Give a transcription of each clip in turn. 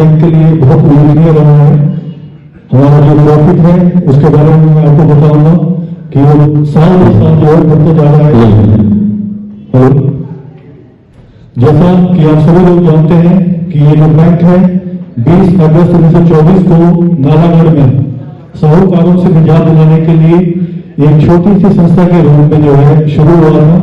Bank के लिए बहुत उल्लेखनीय रहा है। हमारा जो प्रॉफिट है उसके बारे में मैं आपको बताऊंगा कि वो साल जो है बढ़ते जा रहा है। हेलो, जैसा कि आप सभी लोग जानते हैं कि ये जो बैंक है 20 अगस्त 1924 को नालागढ़ में साहूकारों से निजात दिलाने के लिए एक छोटी सी संस्था के रूप में जो है शुरू हुआ था,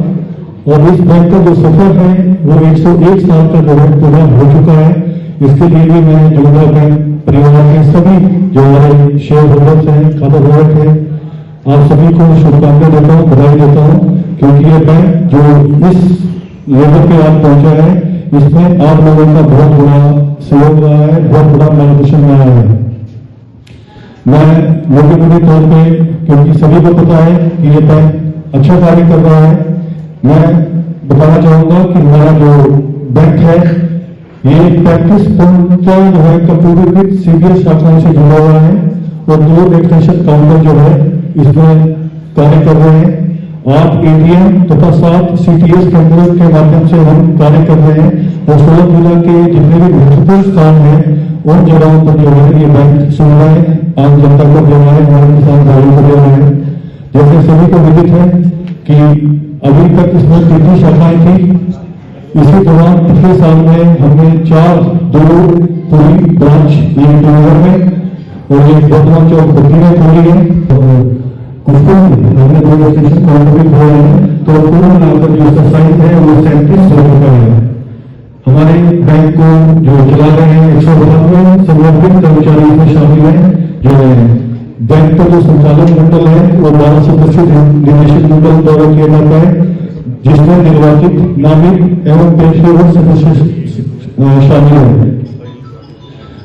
और इस बैंक का जो सफर है वो 101 साल का जो है पूरा हो चुका है। इसके लिए भी मैं जोधा बैंक परिवार के सभी जो हमारे शेयर होल्डर्स हैं, खाता धारक हैं, आप सभी को शुभकामनाएं देता हूँ, बधाई देता हूँ, क्योंकि ये बैंक जो इस लेवल पे आप पहुंचा है इसमें आप लोगों का बहुत बड़ा सहयोग रहा है, बहुत बड़ा मार्गदर्शन रहा है। मैं मोटे तौर पे, क्योंकि सभी को पता है कि ये बैंक अच्छा कार्य कर रहा है, मैं बताना चाहूंगा कि हमारा जो बैंक है ये 35 पूर्णतः जो है कंप्यूटरीकृत सीबीएस शाखाओं से जुड़ा हुआ है, और 2 एक्सटेंशन काउंटर जो है इसमें कार्य कर रहे हैं। 8 एटीएम तथा 7 सीटीएस केंद्रों के माध्यम से हम कार्य कर रहे हैं, और सोलन जिला के जितने भी महत्वपूर्ण स्थान है उन जगहों पर जो है ये बैंक सुविधाएं आम जनता को दे रहा है, हमारे किसान भाइयों को दे रहा है। जैसे सभी को विदित है कि अभी तक इसमें 33 शाखाएं थी। इसी दौरान पिछले साल में हमने 2 पूरी ब्रांच एक नगर में और एक वर्तमान चौक बत्ती में खोली है, कुछ हमने 2 एक्सटेंशन काउंटर भी खोले हैं, तो पूरा मिलाकर जो इसका साइज है वो 3700 का है। हमारे बैंक को जो चला रहे हैं 192 समर्पित कर्मचारी इसमें शामिल हैं, जो बैंक का जो संचालन मंडल है वो 12 सदस्यीय निदेशक मंडल द्वारा किया जाता है, जिसमें निर्वाचित नामित एवं पेशेवर सदस्य शामिल हैं।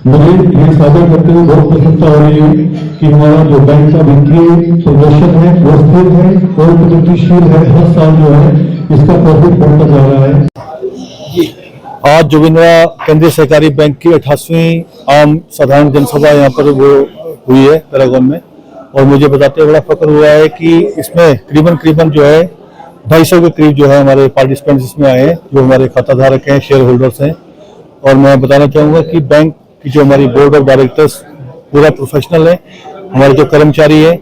मुझे यह साझा करते हुए बहुत प्रसन्नता हो रही है कि हमारा जो बैंक का वित्तीय प्रदर्शन है वो स्थिर है और प्रगतिशील है। हर साल जो है इसका प्रॉफिट बढ़ता जा रहा है। आज जोगिंद्रा केंद्रीय सहकारी बैंक की 88वीं आम साधारण जनसभा यहाँ पर वो हुई है पैरागॉन में, और मुझे बताते हुए बड़ा फख्र हुआ है कि इसमें करीबन जो है 250 के करीब जो है हमारे पार्टिसिपेंट्स इसमें आए हैं, जो हमारे खाता धारक हैं, शेयर होल्डर्स हैं। और मैं बताना चाहूँगा कि बैंक की जो हमारी बोर्ड ऑफ डायरेक्टर्स पूरा प्रोफेशनल है, हमारे जो कर्मचारी हैं,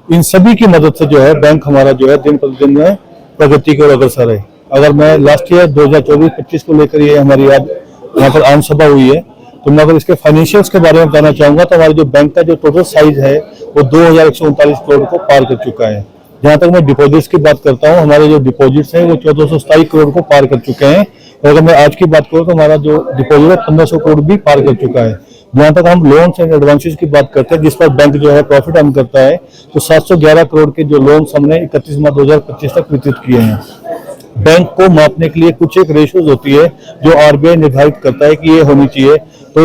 इन सभी की मदद से जो है बैंक हमारा जो है दिन प्रतिदिन में प्रगति की ओर अग्रसर है। अगर मैं लास्ट ईयर 2024-25 को लेकर ये हमारी आज यहाँ पर आम सभा हुई है, तो मैं अगर इसके फाइनेंशियल्स के बारे में बताना चाहूंगा तो हमारे जो बैंक का जो टोटल साइज है वो 2139 करोड़ को पार कर चुका है। जहां तक मैं डिपॉजिट्स की बात करता हूं, हमारे जो डिपॉजिट्स हैं वो 1427 करोड़ को पार कर चुके हैं, और अगर मैं आज की बात करूं तो हमारा जो डिपॉजिट है 1500 करोड़ भी पार कर चुका है। जहां तक हम लोन्स एंड एडवांसेस की बात करते हैं, जिस पर बैंक जो है प्रॉफिट अर्न करता है, तो 711 करोड़ के जो लोन्स हमने 31 मार्च 2025 तक वितरित किए हैं। बैंक को मापने के लिए कुछ एक रेशियोज होती है जो आरबीआई निर्धारित करता है कि ये होनी चाहिए। तो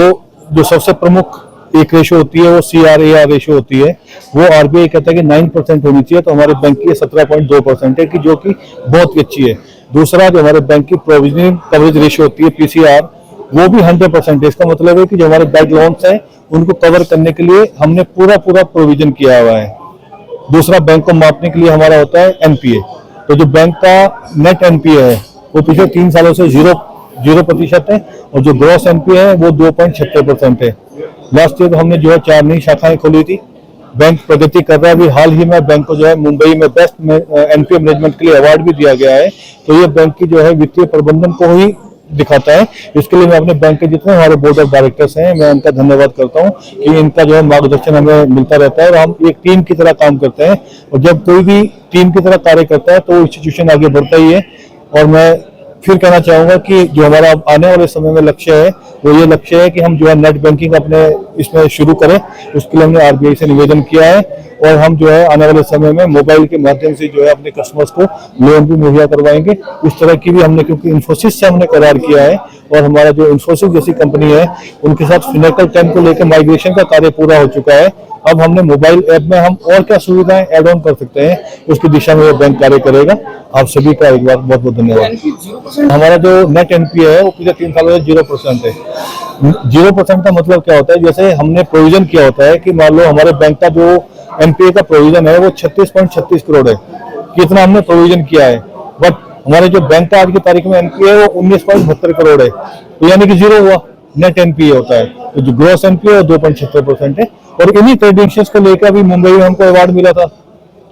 जो सबसे प्रमुख एक रेशियो होती है वो CRAR रेशियो होती है, वो आरबीआई कहता है कि 9% होनी चाहिए, तो हमारे बैंक की 17.2% है, कि जो कि बहुत ही अच्छी है। दूसरा जो हमारे बैंक की प्रोविजनिंग कवरेज रेशियो होती है PCR, वो भी 100% है। इसका मतलब है कि जो हमारे बैंक लोन्स हैं उनको कवर करने के लिए हमने पूरा प्रोविजन किया हुआ है। दूसरा बैंक को मापने के लिए हमारा होता है NPA, तो जो बैंक का नेट NPA है वो पिछले 3 सालों से 0% है, और जो ग्रॉस NPA है वो 2.76% है। लास्ट ईयर हमने जो है 4 नई शाखाएं खोली थी। बैंक प्रगति कर रहा है। अभी हाल ही में बैंक को जो है मुंबई में बेस्ट NPA मैनेजमेंट के लिए अवार्ड भी दिया गया है, तो ये बैंक की जो है वित्तीय प्रबंधन को ही दिखाता है। इसके लिए मैं अपने बैंक के जितने हमारे बोर्ड ऑफ डायरेक्टर्स हैं, मैं उनका धन्यवाद करता हूँ कि इनका जो है मार्गदर्शन हमें मिलता रहता है, और हम एक टीम की तरह काम करते हैं, और जब कोई भी टीम की तरह कार्य करता है तो इंस्टीट्यूशन आगे बढ़ता ही है। और मैं फिर कहना चाहूंगा कि जो हमारा आने वाले समय में लक्ष्य है वो ये लक्ष्य है कि हम जो है नेट बैंकिंग अपने इसमें शुरू करें। उसके लिए हमने आरबीआई से निवेदन किया है, और हम जो है आने वाले समय में मोबाइल के माध्यम से जो है अपने कस्टमर्स को लोन भी मुहैया करवाएंगे। इस तरह की भी हमने, क्योंकि इन्फोसिस से हमने करार किया है, और हमारा जो इन्फोसिस जैसी कंपनी है उनके साथ फिनेकल 10 को लेकर माइग्रेशन का कार्य पूरा हो चुका है। अब हमने मोबाइल ऐप में हम और क्या सुविधाएं ऐड ऑन कर सकते हैं, उसकी दिशा में बैंक कार्य करेगा। आप सभी का एक बार बहुत बहुत धन्यवाद। हमारा जो नेट NPA है वो पिछले 3 सालों से 0% है। 0% का मतलब क्या होता है, जैसे हमने प्रोविजन किया होता है कि मान लो हमारे बैंक का जो NPA का प्रोविजन है वो 36.36 करोड़ है, कितना हमने प्रोविजन किया है, बट हमारे जो बैंक का आज की तारीख में NPA है वो 19.72 करोड़ है, तो यानी कि 0 हुआ। नेट एनपीए होता है, तो जो ग्रॉस एनपीए 2.76% है। और इन्हीं क्रेडेंशियल्स को लेकर अभी मुंबई में हमको अवार्ड मिला था।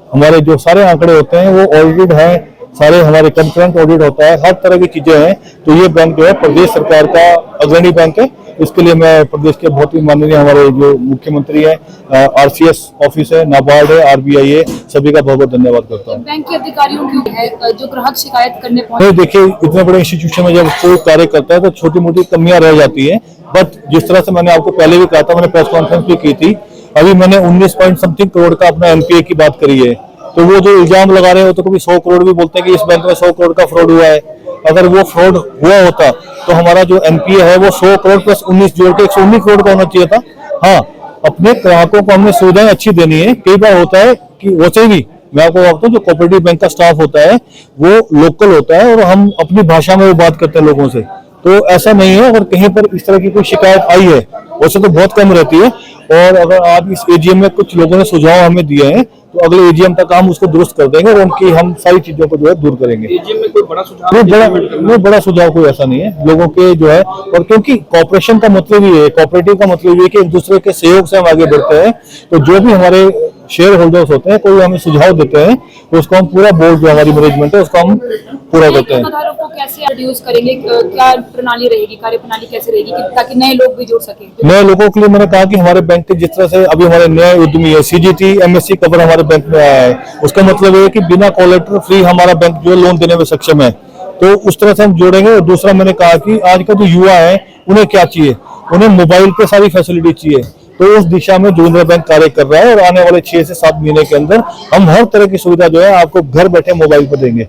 हमारे जो सारे आंकड़े होते हैं वो ऑडिटेड हैं, सारे हमारे कंकरेंट ऑडिट होता है, हर तरह की चीजें हैं। तो ये बैंक जो है प्रदेश सरकार का अग्रणी बैंक है। इसके लिए मैं प्रदेश के बहुत ही माननीय हमारे जो मुख्यमंत्री है, आरसीएस ऑफिस है, नाबार्ड है, आरबीआई है, सभी का बहुत बहुत धन्यवाद करता हूँ। बैंक के अधिकारियों की है जो ग्राहक शिकायत करने तो पहुंचे। देखिए, इतने बड़े इंस्टीट्यूशन में जब कोई कार्य करता है तो छोटी मोटी कमियां रह जाती है, बट जिस तरह से मैंने आपको पहले भी कहा था, मैंने प्रेस कॉन्फ्रेंस भी की थी, अभी मैंने 19 पॉइंट समथिंग करोड़ का अपना एनपीए की बात करी है। तो वो जो इल्जाम लगा रहे हो तो कभी 100 करोड़ भी बोलते हैं कि इस बैंक में 100 करोड़ का फ्रॉड हुआ है। अगर वो फ्रॉड हुआ होता तो हमारा जो एनपीए है वो 100 करोड़ प्लस 19 जोड़ के 119 करोड़ का होना चाहिए था। हाँ, अपने ग्राहकों को हमने सुविधाएं अच्छी देनी है। कई बार होता है कि वैसे भी मैं आपको बताता हूँ, जो कोऑपरेटिव बैंक का स्टाफ होता है वो लोकल होता है और हम अपनी भाषा में वो बात करते हैं लोगों से, तो ऐसा नहीं है। अगर कहीं पर इस तरह की कोई शिकायत आई है, वैसे तो बहुत कम रहती है। और अगर आप इस एजीएम में कुछ लोगों ने सुझाव हमें दिए हैं तो अगले एजीएम तक हम उसको दुरुस्त कर देंगे और उनकी हम सारी चीजों को जो है दूर करेंगे। एजीएम में कोई बड़ा सुझाव नहीं, बड़ा सुझाव कोई ऐसा नहीं है लोगों के जो है। और क्योंकि कॉपरेशन का मतलब ही है, कोऑपरेटिव का मतलब ये कि एक दूसरे के सहयोग से हम आगे बढ़ते हैं। तो जो भी हमारे शेयर होल्डर्स होते हैं, कोई हमें सुझाव देते हैं तो उसको हम पूरा बोर्ड जो हमारी मैनेजमेंट है उसको हम पूरा करते हैं। खाताधारकों को कैसे इंट्रोड्यूस करेंगे, क्या प्रणाली रहेगी, कार्य प्रणाली कैसे रहेगी ताकि नए लोग भी जुड़ सके। नए लोगों के लिए मैंने कहा कि हमारे बैंक के जिस तरह से अभी हमारे नए उद्यमी है, सीजीटी एमएससी कवर हमारे बैंक में आया है, उसका मतलब है कि बिना कोलेटरल फ्री हमारा बैंक जो है लोन देने में सक्षम है। तो उस तरह से हम जोड़ेंगे। और दूसरा मैंने कहा कि आज का जो युवा है उन्हें क्या चाहिए, उन्हें मोबाइल पे सारी फैसिलिटी चाहिए। तो उस दिशा में जोगिंद्रा बैंक कार्य कर रहा है और आने वाले 6 से 7 महीने के अंदर हम हर तरह की सुविधा जो है आपको घर बैठे मोबाइल पर देंगे।